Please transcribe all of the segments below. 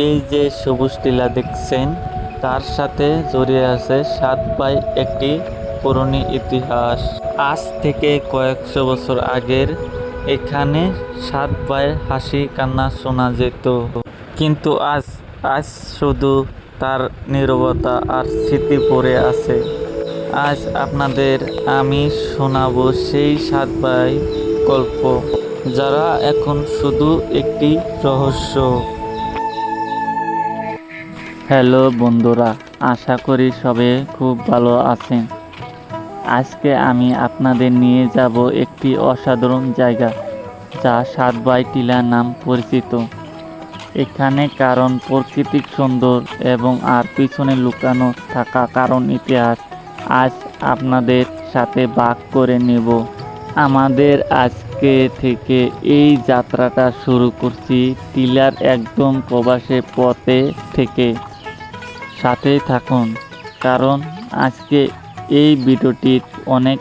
এই যে সবুজ টিলা দেখছেন, তার সাথে জড়িয়ে আছে 7 ভাই একটি পুরনো ইতিহাস। আজ থেকে কয়েকশো বছর আগের এখানে 7 ভাইয়ের হাসি কান্না শোনা যেত, কিন্তু আজ আজ শুধু তার নীরবতা আর স্মৃতি পড়ে আছে। আজ আপনাদের আমি শোনাবো সেই 7 ভাই গল্প, যারা এখন শুধু একটি রহস্য। হ্যালো বন্ধুরা, আশা করি সবাই খুব ভালো আছেন। আজকে আমি আপনাদের নিয়ে যাব একটি অসাধারণ জায়গা, যা 7 ভাই টিলা নাম পরিচিত। এখানে কারণ প্রাকৃতিক সুন্দর এবং আর পিছনে লুকানো থাকা কারণ ইতিহাস আজ আপনাদের সাথে ভাগ করে নেব। আমাদের আজকে থেকে এই যাত্রাটা শুরু করছি টিলার একদম প্রবাসের পথে থেকে। সাথেই থাকুন, কারণ আজকে এই ভিডিওটি অনেক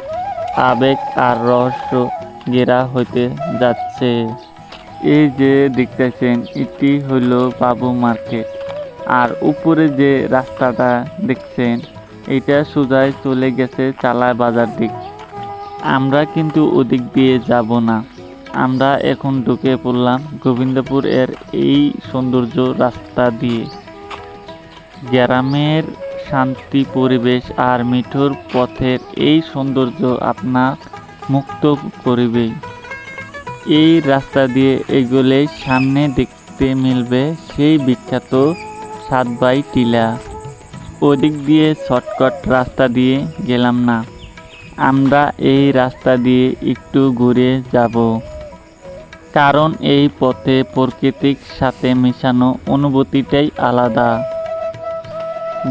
আবেগ আর রহস্য ঘেরা হতে যাচ্ছে। এই যে দেখতেছেন, এটি হলো বাবু মার্কেট, আর উপরে যে রাস্তাটা দেখছেন এটা সোজাই চলে গেছে চালা বাজার দিক। আমরা কিন্তু ওদিক দিয়ে যাব না, আমরা এখন ঢুকে পড়লাম গোবিন্দপুর এর এই সৌন্দর্য রাস্তা দিয়ে। গ্রামের শান্তি পরিবেশ আর মিঠুর পথের এই সৌন্দর্য আপনার মুক্ত করিবেই। এই রাস্তা দিয়ে এগোলে সামনে দেখতে মিলবে সেই বিখ্যাত 7 ভাই টিলা। ওদিক দিয়ে শর্টকাট রাস্তা দিয়ে গেলাম না, আমরা এই রাস্তা দিয়ে একটু ঘুরে যাব, কারণ এই পথে প্রকৃতির সাথে মেশানো অনুভূতিটাই আলাদা।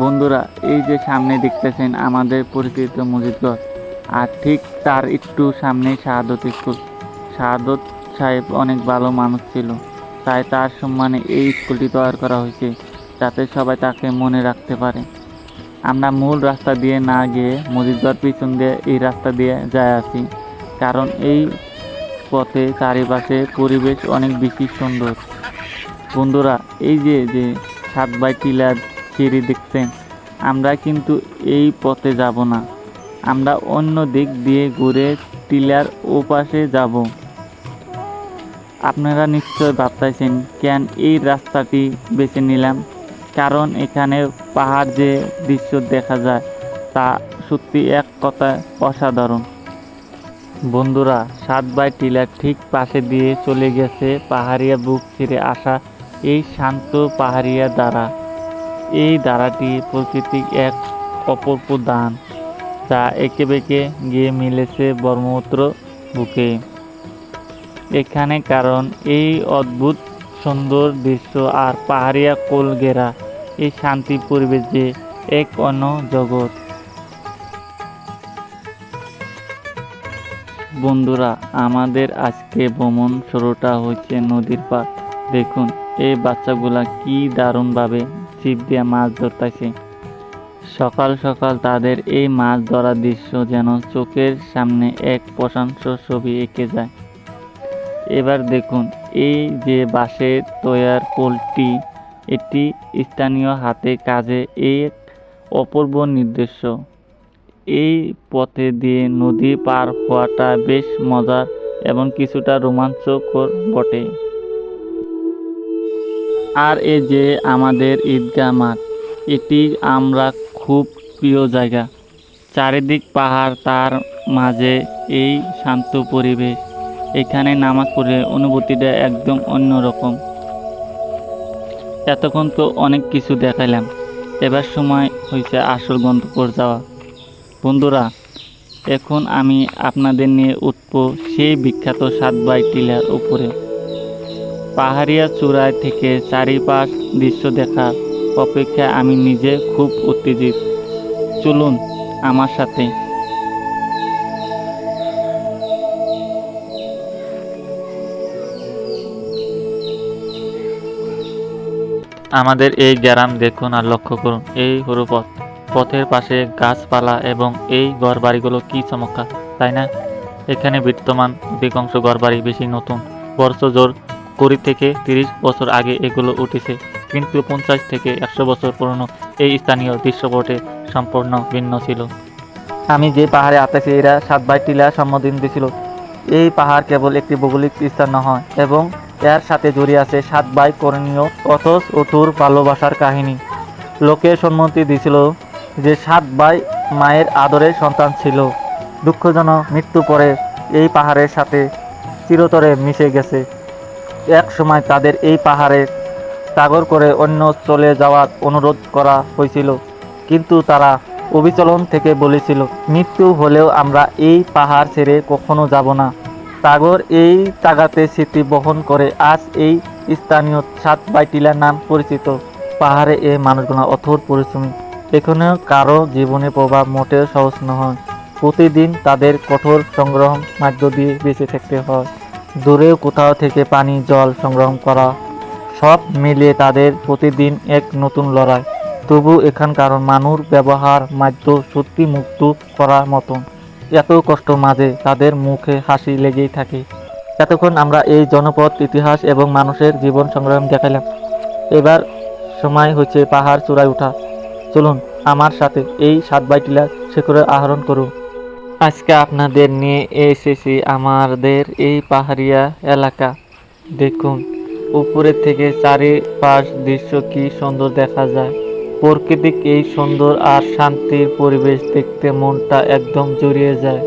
বন্ধুরা, এই যে সামনে দেখতেছেন আমাদের পরিচিত মসজিদঘর, আর ঠিক তার একটু সামনে শাহাদত স্কুল। শাহাদত সাহেব অনেক ভালো মানুষ ছিল, তাই তার সম্মানে এই স্কুলটি তৈরি করা হয়েছে, যাতে সবাই তাকে মনে রাখতে পারে। আমরা মূল রাস্তা দিয়ে না গিয়ে মসজিদঘর পিছন দিয়ে এই রাস্তা দিয়ে যায় আছি, কারণ এই পথে চারিপাশে পরিবেশ অনেক বেশি সুন্দর। বন্ধুরা, এই যে 7 ভাই টিলার সিঁড়ি দেখছেন, আমরা কিন্তু এই পথে যাব না, আমরা অন্য দিক দিয়ে ঘুরে টিলার ওপাশে যাব। আপনারা নিশ্চয় ভাবতেছেন কেন এই রাস্তাটি বেছে নিলাম, কারণ এখানে পাহাড় যে দৃশ্য দেখা যায় তা সত্যি এক কথায় অসাধারণ। বন্ধুরা, 7 ভাই টিলার ঠিক পাশে দিয়ে চলে গেছে পাহাড়িয়া বুক ছিঁড়ে আসা এই শান্ত পাহাড়িয়া দ্বারা। এই দ্বারাটি প্রকৃতির এক অপূর্ব দান, যা এঁকে বেঁকে গিয়ে মিলেছে ব্রহ্মপুত্র বুকে। এখানে কারণ এই অদ্ভুত সুন্দর দৃশ্য আর পাহাড়িয়া কোল ঘেরা এই শান্তি পরিবেশ যে এক অন্য জগৎ। বন্ধুরা, আমাদের আজকে ভ্রমণ শুরুটা হচ্ছে নদীর পার। দেখুন এই বাচ্চাগুলা কি দারুণভাবে ছিপ দিয়ে মাছ ধরতেছে। সকাল সকাল তাদের এই মাছ ধরার দৃশ্য যেন চোখের সামনে এক প্রশংসা ছবি এঁকে যায়। এবার দেখুন এই যে বাঁশের তৈয়ার পোলটি, এটি স্থানীয় হাতে কাজে এক অপূর্ব নির্দেশ। এই পথে দিয়ে নদী পার হওয়াটা বেশ মজার এবং কিছুটা রোমাঞ্চকর বটে। আর এই যে আমাদের ঈদগাহ মাঠ, এটি আমরা খুব প্রিয় জায়গা। চারিদিক পাহাড়, তার মাঝে এই শান্ত পরিবেশ। এখানে নামাজ পড়ে অনুভূতিটা একদম অন্যরকম। এতক্ষণ তো অনেক কিছু দেখাইলাম, এবার সময় হয়েছে আসল গন্তব্যে যাওয়া। বন্ধুরা, এখন আমি আপনাদের নিয়ে উঠব সেই বিখ্যাত 7 ভাই টিলার উপরে। পাহাড়িয়া চূড়ায় থেকে চারিপাশ দৃশ্য দেখার অপেক্ষায় আমি নিজে খুব উত্তেজিত। চলুন আমার সাথে। আমাদের এই গ্রাম দেখুন আর লক্ষ্য করুন, এই সরু পথের পাশে গাছপালা এবং এই ঘরবাড়িগুলো কি চমৎকার, তাই না? এখানে বিদ্যমান অধিকাংশ ঘরবাড়ি বেশি নতুন, বছর জোর 20 থেকে 30 বছর আগে এগুলো উঠেছে। কিন্তু 50 থেকে 100 বছর পুরনো এই স্থানীয় দৃশ্যপটে সম্পূর্ণ ভিন্ন ছিল। আমি যে পাহাড়ে আতেছি এরা 7 ভাই টিলা সম্বোধন দিয়েছিল। এই পাহাড় কেবল একটি ভৌগোলিক স্থান নয়, এবং এর সাথে জড়িয়ে আছে 7 ভাই করণীয় অথচ অটুট ভালোবাসার কাহিনী। লোকে সম্মতি দিয়েছিল যে 7 ভাই মায়ের আদরের সন্তান ছিল। দুঃখজনক মৃত্যু পরে এই পাহাড়ের সাথে চিরতরে মিশে গেছে। এক সময় তাদের এই পাহাড়ে সাগর করে অন্য চলে যাওয়ার অনুরোধ করা হয়েছিল, কিন্তু তারা অবিচলন থেকে বলেছিল, মৃত্যু হলেও আমরা এই পাহাড় ছেড়ে কখনো যাব না। সাগর এই তাগাতে স্মৃতি বহন করে আজ এই স্থানীয় 7 ভাই টিলা নাম পরিচিত। পাহাড়ে এই মানুষগুলো অথর পরিশ্রমী। এখানেও কারো জীবনের প্রভাব মোটেও সহজ নয়। প্রতিদিন তাদের কঠোর সংগ্রাম মধ্য দিয়ে বেঁচে থাকতে হয়। দূরেও কোথাও থেকে পানি জল সংগ্রহ করা, সব মিলিয়ে তাদের প্রতিদিন এক নতুন লড়াই। তবু এখানকার মানুষ ব্যবহার মাধ্য সত্যি মুক্ত করার মতন। এত কষ্ট মাঝে তাদের মুখে হাসি লেগেই থাকে। এতক্ষণ আমরা এই জনপদ ইতিহাস এবং মানুষের জীবন সংগ্রাম দেখালাম। এবার সময় হচ্ছে পাহাড় চূড়ায় ওঠা। চলুন আমার সাথে এই 7 ভাই টিলা শিখরে আরোহণ করুন। আজকে আপনাদের নিয়ে এসেছি আমাদের এই পাহাড়িয়া এলাকা। দেখুন উপরের থেকে চারিপাশ দৃশ্য কি সুন্দর দেখা যায়। প্রাকৃতিক এই সুন্দর আর শান্তির পরিবেশ দেখতে মনটা একদম জুড়িয়ে যায়।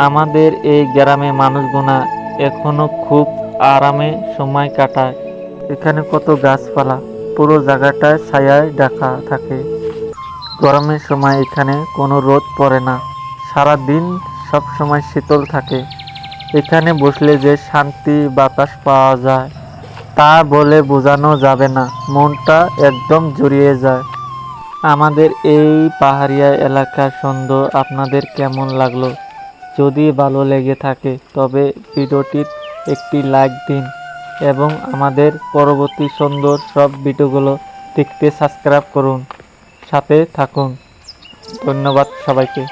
আমাদের এই গ্রামে মানুষগুনা এখনো খুব আরামে সময় কাটায়। এখানে কত গাছপালা, পুরো জায়গাটায় ছায়ায় ঢাকা থাকে। গরমের সময় এখানে কোনো রোদ পড়ে না, সারা দিন সব সময় শীতল থাকে। এখানে বসলে যে শান্তি বাতাস পাওয়া যায় তা বলে বোঝানো যাবে না, মনটা একদম জুড়িয়ে যায়। আমাদের এই পাহাড়িয়া এলাকার সুন্দর আপনাদের কেমন লাগলো? যদি ভালো লেগে থাকে তবে ভিডিওটির একটি লাইক দিন এবং আমাদের পরবর্তী সুন্দর সব ভিডিওগুলো দেখতে সাবস্ক্রাইব করুন, সাথে থাকুন। ধন্যবাদ সবাইকে।